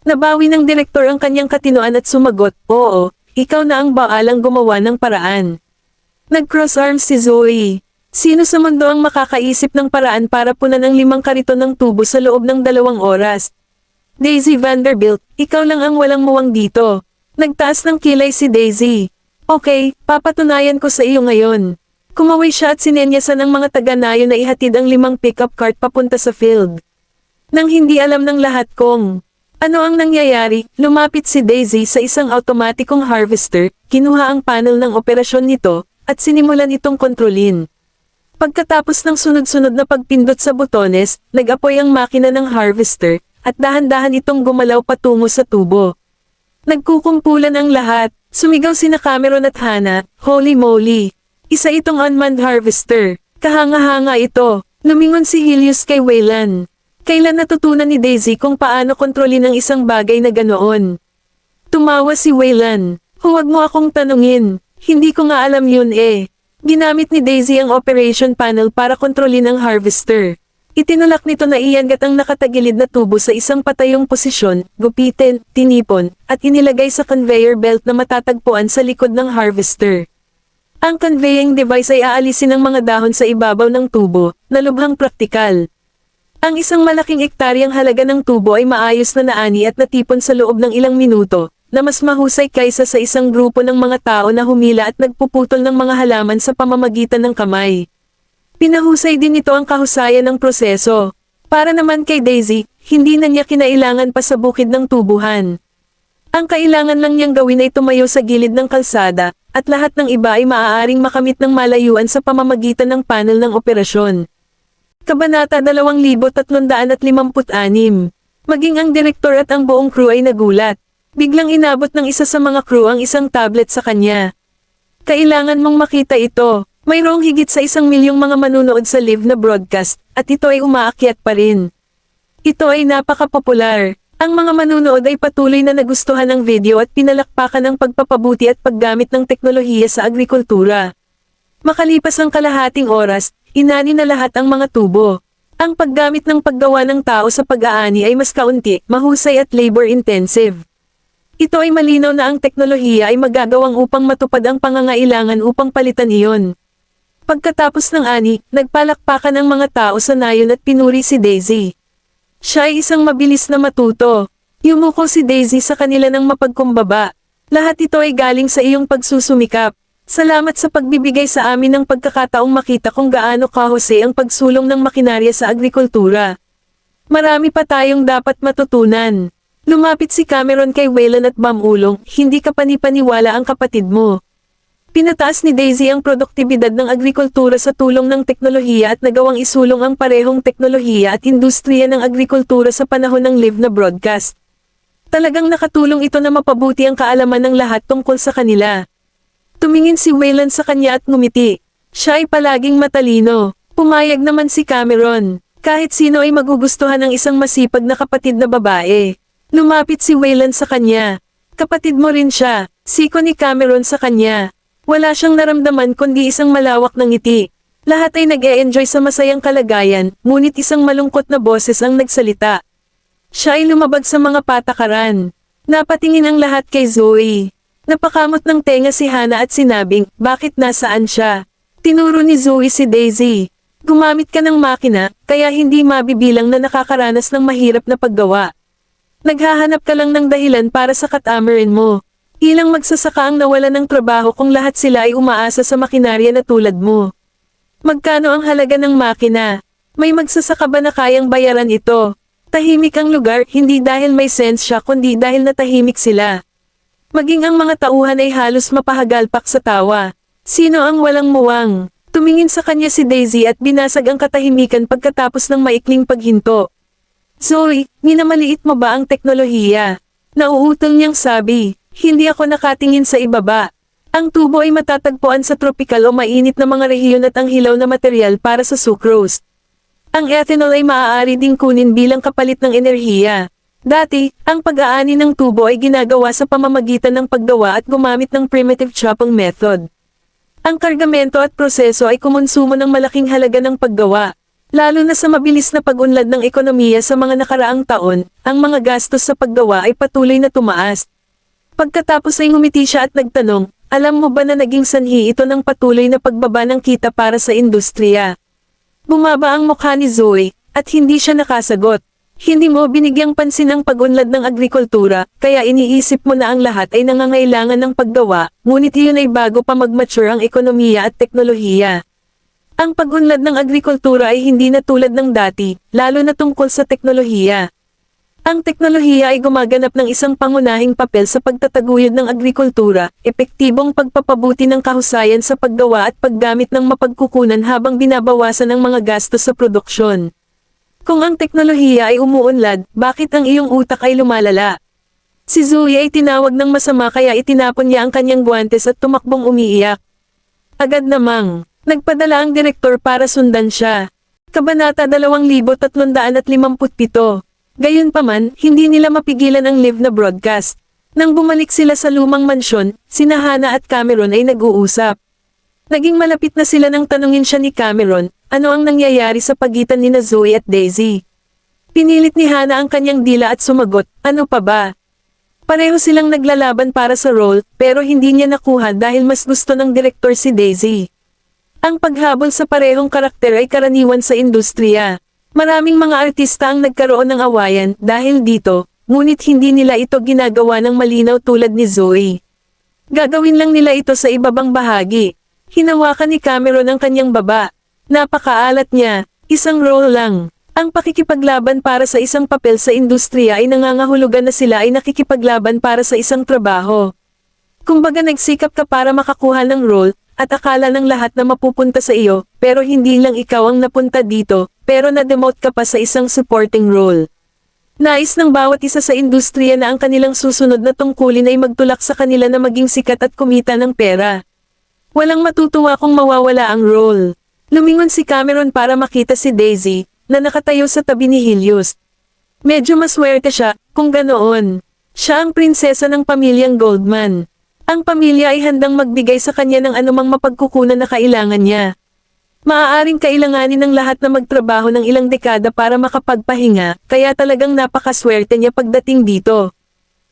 Speaker 1: Nabawi ng direktor ang kanyang katinoan at sumagot, oo, ikaw na ang baalang gumawa ng paraan. Nag-cross arms si Zoe. Sino sa mundo ang makakaisip ng paraan para punan ang 5 kariton ng tubo sa loob ng 2 oras? Daisy Vanderbilt, ikaw lang ang walang muwang dito. Nagtaas ng kilay si Daisy. Okay, papatunayan ko sa iyo ngayon. Kumaway siya at sinenyasan ang mga taga-nayo na ihatid ang 5 pickup cart papunta sa field. Nang hindi alam ng lahat kung ano ang nangyayari, lumapit si Daisy sa isang automatikong harvester, kinuha ang panel ng operasyon nito, at sinimulan itong kontrolin. Pagkatapos ng sunod-sunod na pagpindot sa botones, nag-apoy ang makina ng harvester, at dahan-dahan itong gumalaw patungo sa tubo. Nagkukumpulan ang lahat, sumigaw sina Cameron at Hana, holy moly! Isa itong unmanned harvester. Kahanga-hanga ito. Lumingon si Helios kay Waylan. Kailan natutunan ni Daisy kung paano kontrolin ang isang bagay na ganoon? Tumawa si Waylan. Huwag mo akong tanungin. Hindi ko nga alam yun eh. Ginamit ni Daisy ang operation panel para kontrolin ang harvester. Itinulak nito na iangat ang nakatagilid na tubo sa isang patayong posisyon, gupitin, tinipon, at inilagay sa conveyor belt na matatagpuan sa likod ng harvester. Ang conveying device ay aalisin ang mga dahon sa ibabaw ng tubo, na lubhang praktikal. Ang isang malaking ektaryang halaga ng tubo ay maayos na naani at natipon sa loob ng ilang minuto, na mas mahusay kaysa sa isang grupo ng mga tao na humila at nagpuputol ng mga halaman sa pamamagitan ng kamay. Pinahusay din nito ang kahusayan ng proseso. Para naman kay Daisy, hindi na niya kinailangan pa sa bukid ng tubuhan. Ang kailangan lang niyang gawin ay tumayo sa gilid ng kalsada, at lahat ng iba ay maaaring makamit ng malayuan sa pamamagitan ng panel ng operasyon. Kabanata 2356. Maging ang direktor at ang buong crew ay nagulat. Biglang inabot ng isa sa mga crew ang isang tablet sa kanya. Kailangan mong makita ito. Mayroong higit sa 1 milyong mga manunood sa live na broadcast, at ito ay umaakyat pa rin. Ito ay napaka-popular. Ang mga manunood ay patuloy na nagustuhan ng video at pinalakpakan ang pagpapabuti at paggamit ng teknolohiya sa agrikultura. Makalipas ang kalahating oras, inani na lahat ang mga tubo. Ang paggamit ng paggawa ng tao sa pag-aani ay mas kaunti, mahusay at labor-intensive. Ito ay malinaw na ang teknolohiya ay magagawang upang matupad ang pangangailangan upang palitan iyon. Pagkatapos ng ani, nagpalakpakan ang mga tao sa nayon at pinuri si Daisy. Siya ay isang mabilis na matuto. Yumuko si Daisy sa kanila ng mapagkumbaba. Lahat ito ay galing sa iyong pagsusumikap. Salamat sa pagbibigay sa amin ng pagkakataong makita kung gaano kahusay ang pagsulong ng makinarya sa agrikultura. Marami pa tayong dapat matutunan. Lumapit si Cameron kay Waylan at mamulong, hindi ka panipaniwala ang kapatid mo. Pinataas ni Daisy ang produktibidad ng agrikultura sa tulong ng teknolohiya at nagawang isulong ang parehong teknolohiya at industriya ng agrikultura sa panahon ng live na broadcast. Talagang nakatulong ito na mapabuti ang kaalaman ng lahat tungkol sa kanila. Tumingin si Waylan sa kanya at ngumiti. Siya ay palaging matalino. Pumayag naman si Cameron. Kahit sino ay magugustuhan ng isang masipag na kapatid na babae. Lumapit si Waylan sa kanya. Kapatid mo rin siya. Siko ni Cameron sa kanya. Wala siyang naramdaman kundi isang malawak na ngiti. Lahat ay nag-e-enjoy sa masayang kalagayan, ngunit isang malungkot na boses ang nagsalita. Siya ay lumabag sa mga patakaran. Napatingin ang lahat kay Zoe. Napakamot ng tenga si Hannah at sinabing, bakit nasaan siya? Tinuro ni Zoe si Daisy. Gumamit ka ng makina, kaya hindi mabibilang na nakakaranas ng mahirap na paggawa. Naghahanap ka lang ng dahilan para sa katamarin mo. Ilang magsasaka ang nawalan ng trabaho kung lahat sila ay umaasa sa makinarya na tulad mo. Magkano ang halaga ng makina? May magsasaka ba na kayang bayaran ito? Tahimik ang lugar, hindi dahil may sense siya kundi dahil natahimik sila. Maging ang mga tauhan ay halos mapahagalpak sa tawa. Sino ang walang muwang? Tumingin sa kanya si Daisy at binasag ang katahimikan pagkatapos ng maikling paghinto. Zoe, minamaliit mo ba ang teknolohiya? Nauutol niyang sabi. Hindi ako nakatingin sa ibaba. Ang tubo ay matatagpuan sa tropical o mainit na mga rehiyon at ang hilaw na material para sa sucrose. Ang ethanol ay maaari ding kunin bilang kapalit ng enerhiya. Dati, ang pag-aani ng tubo ay ginagawa sa pamamagitan ng paggawa at gumamit ng primitive chopping method. Ang kargamento at proseso ay kumonsumo ng malaking halaga ng paggawa. Lalo na sa mabilis na pag-unlad ng ekonomiya sa mga nakaraang taon, ang mga gastos sa paggawa ay patuloy na tumaas. Pagkatapos ay ngumiti siya at nagtanong, alam mo ba na naging sanhi ito ng patuloy na pagbaba ng kita para sa industriya? Bumaba ang mukha ni Zoe, at hindi siya nakasagot. Hindi mo binigyang pansin ang pag-unlad ng agrikultura, kaya iniisip mo na ang lahat ay nangangailangan ng paggawa, ngunit iyon ay bago pa mag-mature ang ekonomiya at teknolohiya. Ang pag-unlad ng agrikultura ay hindi na tulad ng dati, lalo na tungkol sa teknolohiya. Ang teknolohiya ay gumaganap ng isang pangunahing papel sa pagtataguyod ng agrikultura, epektibong pagpapabuti ng kahusayan sa paggawa at paggamit ng mapagkukunan habang binabawasan ang mga gastos sa produksyon. Kung ang teknolohiya ay umuunlad, bakit ang iyong utak ay lumalala? Si Zoe ay tinawag ng masama kaya itinapon niya ang kanyang guwantes at tumakbong umiiyak. Agad namang, Nagpadala ang direktor para sundan siya. Kabanata 2357. Gayunpaman, hindi nila mapigilan ang live na broadcast. Nang bumalik sila sa lumang mansyon, sina Hannah at Cameron ay nag-uusap. Naging malapit na sila nang tanungin siya ni Cameron, ano ang nangyayari sa pagitan ni Zoe at Daisy. Pinilit ni Hannah ang kanyang dila at sumagot, ano pa ba? Pareho silang naglalaban para sa role, pero hindi niya nakuha dahil mas gusto ng direktor si Daisy. Ang paghabol sa parehong karakter ay karaniwan sa industriya. Maraming mga artista ang nagkaroon ng awayan dahil dito, ngunit hindi nila ito ginagawa ng malinaw tulad ni Zoe. Gagawin lang nila ito sa ibabang bahagi. Hinawakan ni Cameron ang kanyang baba. Napakaalat niya, isang role lang. Ang pakikipaglaban para sa isang papel sa industriya ay nangangahulugan na sila ay nakikipaglaban para sa isang trabaho. Kumbaga nagsikap ka para makakuha ng role, at akala ng lahat na mapupunta sa iyo, pero hindi lang ikaw ang napunta dito, pero na-demote ka pa sa isang supporting role. Nais ng bawat isa sa industriya na ang kanilang susunod na tungkulin ay magtulak sa kanila na maging sikat at kumita ng pera. Walang matutuwa kung mawawala ang role. Lumingon si Cameron para makita si Daisy, na nakatayo sa tabi ni Helios. Medyo maswerte siya, kung ganoon. Siya ang prinsesa ng pamilyang Goldman. Ang pamilya ay handang magbigay sa kanya ng anumang mapagkukunan na kailangan niya. Maaaring kailanganin ng lahat na magtrabaho ng ilang dekada para makapagpahinga, kaya talagang napakaswerte niya pagdating dito.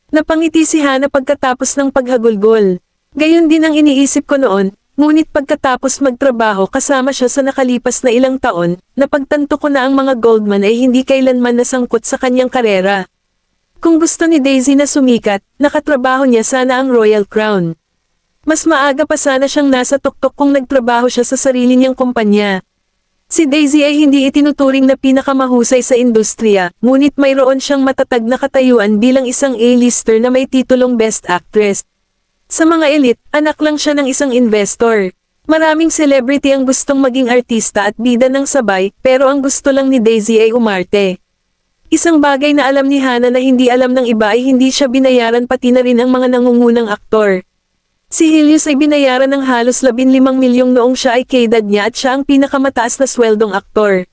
Speaker 1: Napangiti si Hannah pagkatapos ng paghagulgol. Gayon din ang iniisip ko noon, ngunit pagkatapos magtrabaho kasama siya sa nakalipas na ilang taon, napagtanto ko na ang mga Goldman ay hindi kailanman nasangkot sa kanyang karera. Kung gusto ni Daisy na sumikat, nakatrabaho niya sana ang Royal Crown. Mas maaga pa sana siyang nasa tuktok kung nagtrabaho siya sa sarili niyang kumpanya. Si Daisy ay hindi itinuturing na pinakamahusay sa industriya, ngunit mayroon siyang matatag na katayuan bilang isang A-lister na may titulong Best Actress. Sa mga elite, anak lang siya ng isang investor. Maraming celebrity ang gustong maging artista at bida ng sabay, pero ang gusto lang ni Daisy ay umarte. Isang bagay na alam ni Hannah na hindi alam ng iba ay hindi siya binayaran pati na rin ang mga nangungunang aktor. Si Helios ay binayaran ng halos 15 milyong noong siya ay kaedad niya at siya ang pinakamataas na sweldong aktor.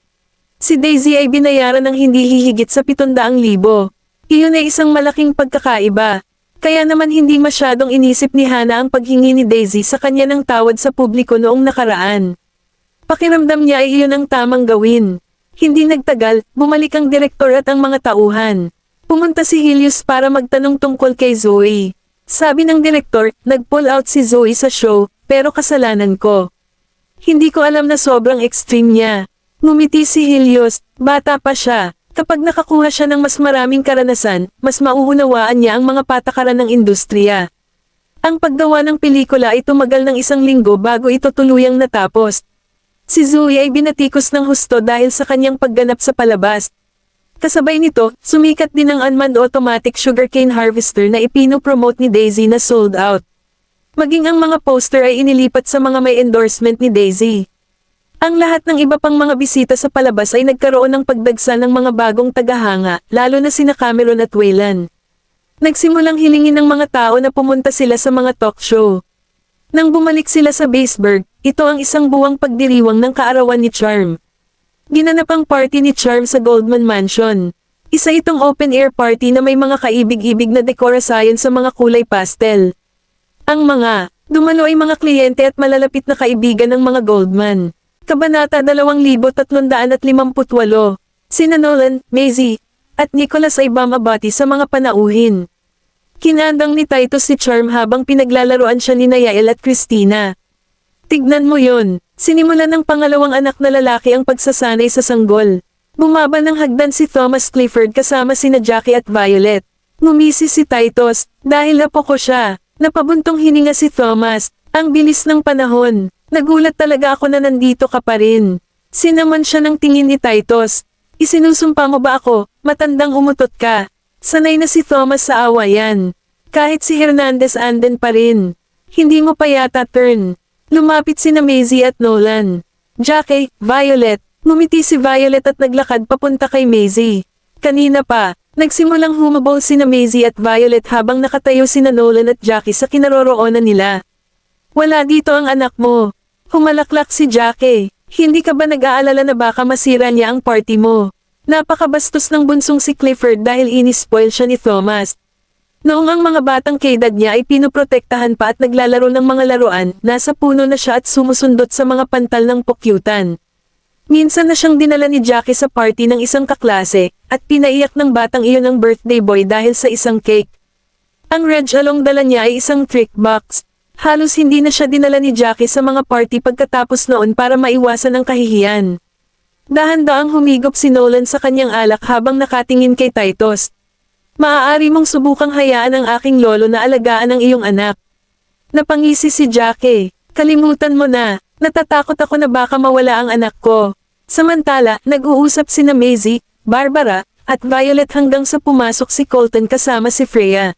Speaker 1: Si Daisy ay binayaran ng hindi hihigit sa 700,000. Iyon ay isang malaking pagkakaiba. Kaya naman hindi masyadong inisip ni Hannah ang paghingi ni Daisy sa kanya ng tawad sa publiko noong nakaraan. Pakiramdam niya ay iyon ang tamang gawin. Hindi nagtagal, bumalik ang direktor at ang mga tauhan. Pumunta si Helios para magtanong tungkol kay Zoe. Sabi ng direktor, nag-pull out si Zoe sa show, pero kasalanan ko. Hindi ko alam na sobrang extreme niya. Ngumiti si Helios, bata pa siya. Kapag nakakuha siya ng mas maraming karanasan, mas mauunawaan niya ang mga patakaran ng industriya. Ang paggawa ng pelikula ay tumagal ng 1 linggo bago ito tuluyang natapos. Si Zoe ay binatikos ng husto dahil sa kanyang pagganap sa palabas. Kasabay nito, sumikat din ang unmanned automatic sugarcane harvester na ipinopromote ni Daisy na sold out. Maging ang mga poster ay inilipat sa mga may endorsement ni Daisy. Ang lahat ng iba pang mga bisita sa palabas ay nagkaroon ng pagdagsa ng mga bagong tagahanga, lalo na sina Cameron at Waylon. Nagsimulang hilingin ng mga tao na pumunta sila sa mga talk show. Nang bumalik sila sa Baseburg, ito ang isang buwang pagdiriwang ng kaarawan ni Charm. Ginanap ang party ni Charm sa Goldman Mansion. Isa itong open-air party na may mga kaibig-ibig na dekorasayon sa mga kulay pastel. Ang mga dumalo ay mga kliyente at malalapit na kaibigan ng mga Goldman. Kabanata 2358. Sina Nolan, Maisie, at Nicholas ay bumabati sa mga panauhin. Kinandang ni Titus si Charm habang pinaglalaroan siya ni Yael at Christina. Tignan mo yon, sinimulan ng pangalawang anak na lalaki ang pagsasanay sa sanggol. Bumaba ng hagdan si Thomas Clifford kasama sina Jackie at Violet. Ngumisi si Titus, dahil apo ko siya. Napabuntong hininga si Thomas, ang bilis ng panahon. Nagulat talaga ako na nandito ka pa rin. Sinaman siya ng tingin ni Titus. Isinusumpa mo ba ako, matandang umutot ka? Sanay na si Thomas sa awayan. Kahit si Hernandez anden pa rin. Hindi mo pa yata turn. Lumapit sina Maisie at Nolan. Jackie, Violet. Ngumiti si Violet at naglakad papunta kay Maisie. Kanina pa, nagsimulang humabol sina Maisie at Violet habang nakatayo sina Nolan at Jackie sa kinaroroonan nila. Wala dito ang anak mo. Humalaklak si Jackie. Hindi ka ba nag-aalala na baka masira niya ang party mo? Napakabastos ng bunsong si Clifford dahil inispoil siya ni Thomas. Noong ang mga batang kaedad niya ay pinoprotektahan pa at naglalaro ng mga laruan, nasa puno na siya at sumusundot sa mga pantal ng pukyutan. Minsan na siyang dinala ni Jackie sa party ng isang kaklase, at pinaiyak ng batang iyon ang birthday boy dahil sa isang cake. Ang regalong dala niya ay isang trick box. Halos hindi na siya dinala ni Jackie sa mga party pagkatapos noon para maiwasan ang kahihiyan. Dahan-daang humigop si Nolan sa kanyang alak habang nakatingin kay Titus. Maaari mong subukang hayaan ang aking lolo na alagaan ang iyong anak. Napangisi si Jackie. Kalimutan mo na, natatakot ako na baka mawala ang anak ko. Samantala, nag-uusap sina Maisie, Barbara, at Violet hanggang sa pumasok si Colton kasama si Freya.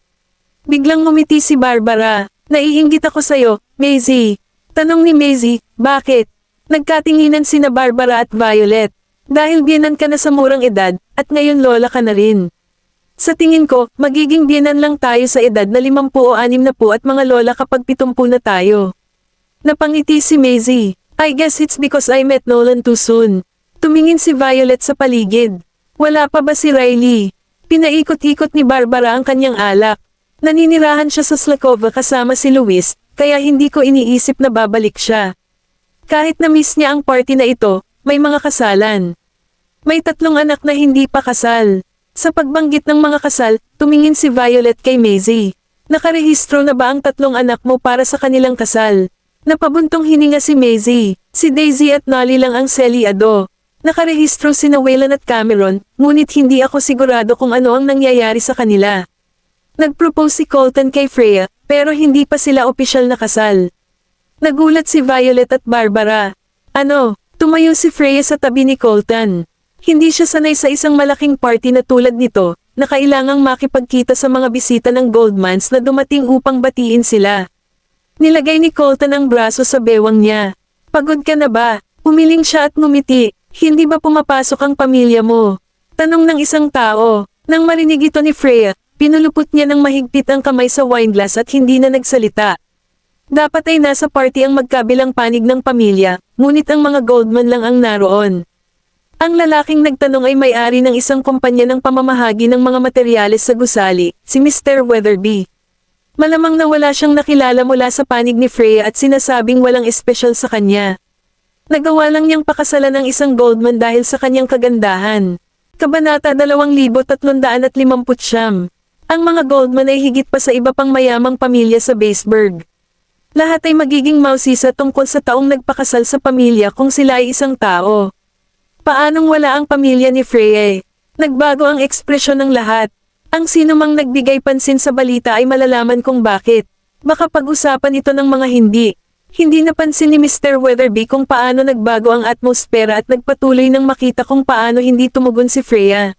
Speaker 1: Biglang ngumiti si Barbara. Naiinggit ako sa'yo, Maisie. Tanong ni Maisie, bakit? Nagkatinginan sina Barbara at Violet. Dahil biyenan ka na sa murang edad, at ngayon lola ka na rin. Sa tingin ko, magiging biyenan lang tayo sa edad na 50 o 60 at mga lola kapag 70 na tayo. Napangiti si Maisie. I guess it's because I met Nolan too soon. Tumingin si Violet sa paligid. Wala pa ba si Riley? Pinaikot-ikot ni Barbara ang kanyang alak. Naninirahan siya sa Slakova kasama si Luis, kaya hindi ko iniisip na babalik siya. Kahit na-miss niya ang party na ito, may mga kasalan. May 3 anak na hindi pa kasal. Sa pagbanggit ng mga kasal, tumingin si Violet kay Maisie. Nakarehistro na ba ang 3 anak mo para sa kanilang kasal? Napabuntong hininga si Maisie. Si Daisy at Nolly lang ang selyado. Nakarehistro sina Waylon at Cameron, ngunit hindi ako sigurado kung ano ang nangyayari sa kanila. Nag-propose si Colton kay Freya, pero hindi pa sila opisyal na kasal. Nagulat si Violet at Barbara. Ano? Tumayo si Freya sa tabi ni Colton. Hindi siya sanay sa isang malaking party na tulad nito, na kailangang makipagkita sa mga bisita ng Goldmans na dumating upang batiin sila. Nilagay ni Colton ang braso sa bewang niya. Pagod ka na ba? Umiling siya at ngumiti. Hindi ba pumapasok ang pamilya mo? Tanong ng isang tao. Nang marinig ito ni Freya, pinulupot niya ng mahigpit ang kamay sa wine glass at hindi na nagsalita. Dapat ay nasa party ang magkabilang panig ng pamilya, ngunit ang mga Goldman lang ang naroon. Ang lalaking nagtanong ay may-ari ng isang kumpanya ng pamamahagi ng mga materyales sa gusali, si Mr. Weatherby. Malamang na wala siyang nakilala mula sa panig ni Freya at sinasabing walang espesyal sa kanya. Nagawa lang niyang pakasalan ang isang Goldman dahil sa kanyang kagandahan. Kabanata 2359. Ang mga Goldman ay higit pa sa iba pang mayamang pamilya sa Baseburg. Lahat ay magiging mausisa tungkol sa taong nagpakasal sa pamilya kung sila ay isang tao. Paanong wala ang pamilya ni Freya? Nagbago ang ekspresyon ng lahat. Ang sino mang nagbigay pansin sa balita ay malalaman kung bakit. Baka pag-usapan ito ng mga hindi. Hindi napansin ni Mr. Weatherby kung paano nagbago ang atmosfera at nagpatuloy nang makita kung paano hindi tumugon si Freya.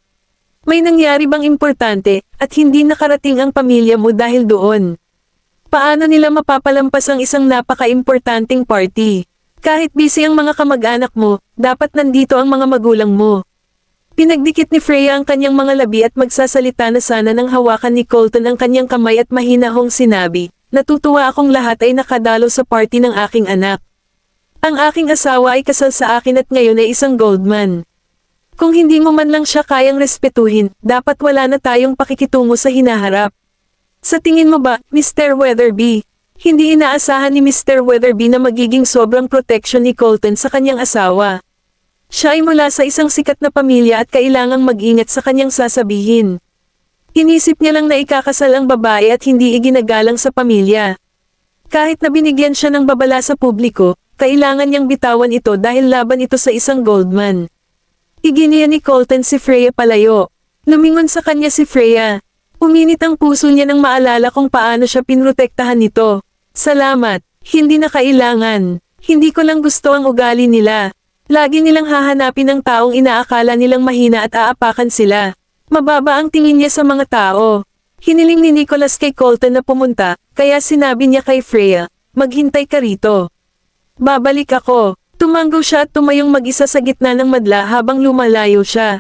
Speaker 1: May nangyari bang importante, at hindi nakarating ang pamilya mo dahil doon? Paano nila mapapalampas ang isang napaka-importanting party? Kahit busy ang mga kamag-anak mo, dapat nandito ang mga magulang mo. Pinagdikit ni Freya ang kanyang mga labi at magsasalita na sana nang hawakan ni Colton ang kanyang kamay at mahinahong sinabi, natutuwa akong lahat ay nakadalo sa party ng aking anak. Ang aking asawa ay kasal sa akin at ngayon ay isang Goldman. Kung hindi mo man lang siya kayang respetuhin, dapat wala na tayong pakikitungo sa hinaharap. Sa tingin mo ba, Mr. Weatherby? Hindi inaasahan ni Mr. Weatherby na magiging sobrang protection ni Colton sa kanyang asawa. Siya ay mula sa isang sikat na pamilya at kailangang mag-ingat sa kanyang sasabihin. Inisip niya lang na ikakasal ang babae at hindi iginagalang sa pamilya. Kahit na binigyan siya ng babala sa publiko, kailangan niyang bitawan ito dahil laban ito sa isang Goldman. Iginiya ni Colton si Freya palayo. Lumingon sa kanya si Freya. Uminit ang puso niya nang maalala kung paano siya pinrotektahan nito. Salamat, hindi na kailangan. Hindi ko lang gusto ang ugali nila. Lagi nilang hahanapin ang taong inaakala nilang mahina at aapakan sila. Mababa ang tingin niya sa mga tao. Hiniling ni Nicholas kay Colton na pumunta, kaya sinabi niya kay Freya, maghintay ka rito. Babalik ako. Tumanggo siya at tumayong mag-isa sa gitna ng madla habang lumalayo siya.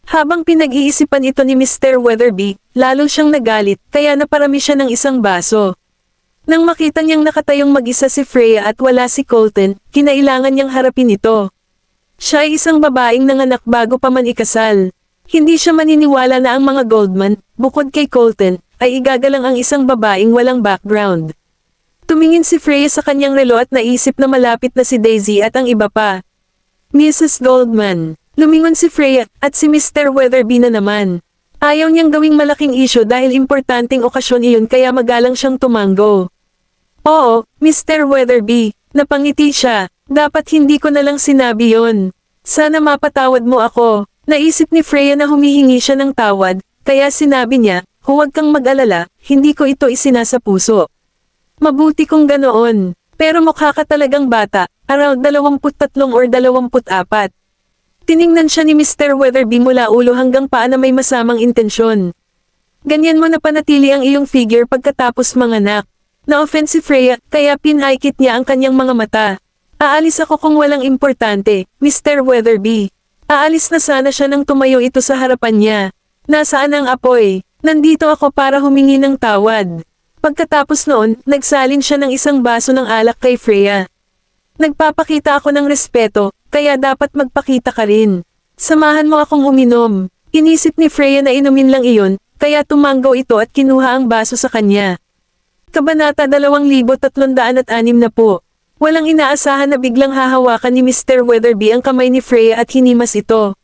Speaker 1: Habang pinag-iisipan ito ni Mr. Weatherby, lalo siyang nagalit, kaya naparami siya ng isang baso. Nang makita niyang nakatayong mag-isa si Freya at wala si Colton, kinailangan niyang harapin ito. Siya ay isang babaeng nanganak bago pa man ikasal. Hindi siya maniniwala na ang mga Goldman, bukod kay Colton, ay igagalang ang isang babaeng walang background. Tumingin si Freya sa kanyang relo at naisip na malapit na si Daisy at ang iba pa. Mrs. Goldman. Lumingon si Freya, at si Mr. Weatherby na naman. Ayaw niyang gawing malaking issue dahil importanteng okasyon iyon kaya magalang siyang tumango. Oo, Mr. Weatherby, napangiti siya. Dapat hindi ko na lang sinabi yon. Sana mapatawad mo ako. Naisip ni Freya na humihingi siya ng tawad, kaya sinabi niya, huwag kang mag-alala, hindi ko ito isinasa puso. Mabuti kung ganoon. Pero mukha ka talagang bata, around 23 or 24. Tiningnan siya ni Mr. Weatherby mula ulo hanggang paa na may masamang intensyon. Ganyan mo na panatili ang iyong figure pagkatapos manganak. Na-offend si Freya, kaya pinaikit niya ang kanyang mga mata. Aalis ako kung walang importante, Mr. Weatherby. Aalis na sana siya nang tumayo ito sa harapan niya. Nasaan ang apoy? Nandito ako para humingi ng tawad. Pagkatapos noon, nagsalin siya ng isang baso ng alak kay Freya. Nagpapakita ako ng respeto, kaya dapat magpakita ka rin. Samahan mo akong uminom. Inisip ni Freya na inumin lang iyon, kaya tumanggaw ito at kinuha ang baso sa kanya. Kabanata 2360. Walang inaasahan na biglang hahawakan ni Mr. Weatherby ang kamay ni Freya at hinimas ito.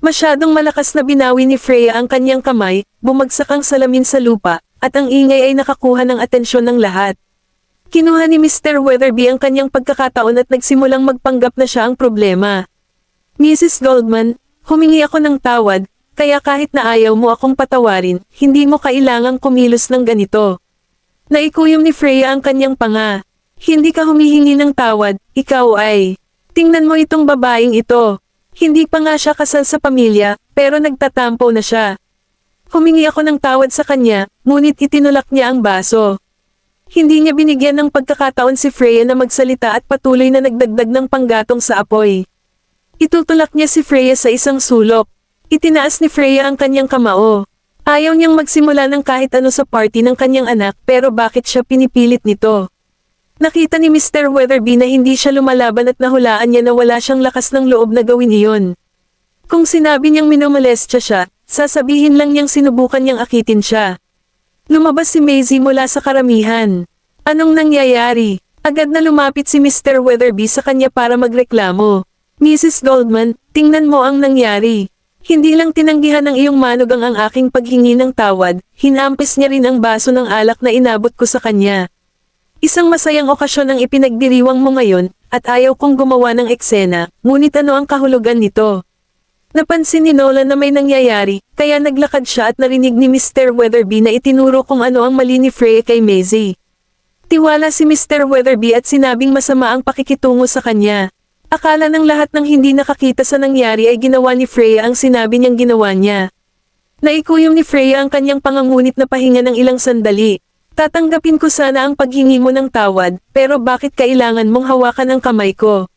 Speaker 1: Masyadong malakas na binawi ni Freya ang kanyang kamay, bumagsak ang salamin sa lupa, at ang ingay ay nakakuha ng atensyon ng lahat. Kinuha ni Mr. Weatherby ang kanyang pagkakataon at nagsimulang magpanggap na siya ang problema. Mrs. Goldman, humingi ako ng tawad, kaya kahit na ayaw mo akong patawarin, hindi mo kailangang kumilos ng ganito. Naikuyom ni Freya ang kanyang panga. Hindi ka humihingi ng tawad, ikaw ay. Tingnan mo itong babaeng ito. Hindi pa nga siya kasal sa pamilya, pero nagtatampo na siya. Humingi ako ng tawad sa kanya, ngunit itinulak niya ang baso. Hindi niya binigyan ng pagkakataon si Freya na magsalita at patuloy na nagdagdag ng panggatong sa apoy. Itutulak niya si Freya sa isang sulok. Itinaas ni Freya ang kanyang kamao. Ayaw niyang magsimula ng kahit ano sa party ng kanyang anak pero bakit siya pinipilit nito? Nakita ni Mr. Weatherby na hindi siya lumalaban at nahulaan niya na wala siyang lakas ng loob na gawin iyon. Kung sinabi niyang minomolestya siya, sasabihin lang niyang sinubukan niyang akitin siya. Lumabas si Maisie mula sa karamihan. Anong nangyayari? Agad na lumapit si Mr. Weatherby sa kanya para magreklamo. Mrs. Goldman, tingnan mo ang nangyari. Hindi lang tinanggihan ng iyong manugang ang aking paghingi ng tawad, hinampis niya rin ang baso ng alak na inabot ko sa kanya. Isang masayang okasyon ang ipinagdiriwang mo ngayon, at ayaw kong gumawa ng eksena, ngunit ano ang kahulugan nito? Napansin ni Nolan na may nangyayari, kaya naglakad siya at narinig ni Mr. Weatherby na itinuro kung ano ang mali ni Freya kay Maisie. Tiwala si Mr. Weatherby at sinabing masama ang pakikitungo sa kanya. Akala ng lahat ng hindi nakakita sa nangyari ay ginawa ni Freya ang sinabi niyang ginawa niya. Naikuyom ni Freya ang kanyang pangangunit na pahinga ng ilang sandali. Tatanggapin ko sana ang paghingi mo ng tawad, pero bakit kailangan mong hawakan ang kamay ko?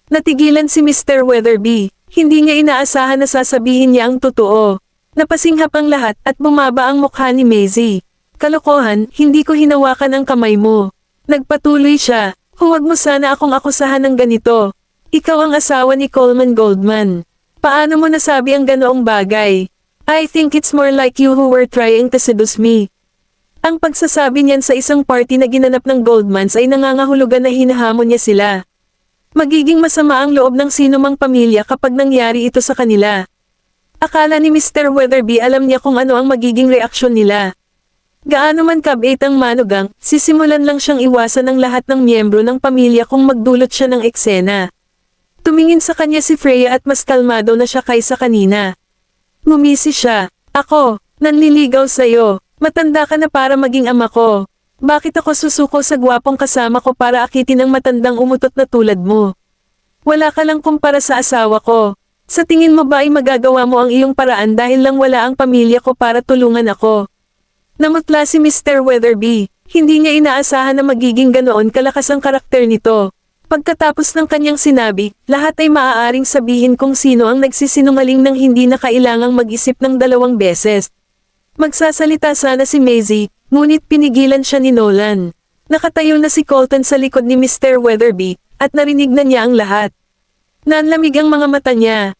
Speaker 1: Natigilan si Mr. Weatherby. Hindi niya inaasahan na sasabihin niya ang totoo. Napasinghap ang lahat at bumaba ang mukha ni Maisie. Kalokohan, hindi ko hinawakan ang kamay mo. Nagpatuloy siya. Huwag mo sana akong akusahan ng ganito. Ikaw ang asawa ni Coleman Goldman. Paano mo nasabi ang ganoong bagay? I think it's more like you who were trying to seduce me. Ang pagsasabi niyan sa isang party na ginanap ng Goldmans ay nangangahulugan na hinahamon niya sila. Magiging masama ang loob ng sinumang pamilya kapag nangyari ito sa kanila. Akala ni Mr. Weatherby alam niya kung ano ang magiging reaksyon nila. Gaano man kabait ang manugang, sisimulan lang siyang iwasan ng lahat ng miyembro ng pamilya kung magdulot siya ng eksena. Tumingin sa kanya si Freya at mas kalmado na siya kaysa kanina. Ngumisi siya. Ako, nanliligaw sa'yo. Matanda ka na para maging ama ko. Bakit ako susuko sa gwapong kasama ko para akitin ang matandang umutot na tulad mo? Wala ka lang kumpara sa asawa ko. Sa tingin mo ba ay magagawa mo ang iyong paraan dahil lang wala ang pamilya ko para tulungan ako? Namutla si Mr. Weatherby. Hindi niya inaasahan na magiging ganoon kalakas ang karakter nito. Pagkatapos ng kanyang sinabi, lahat ay maaaring sabihin kung sino ang nagsisinungaling nang hindi na kailangang mag-isip ng 2 beses. Magsasalita sana si Maisie, ngunit pinigilan siya ni Nolan. Nakatayo na si Colton sa likod ni Mr. Weatherby, at narinig na niya ang lahat. Nanlamig ang mga mata niya,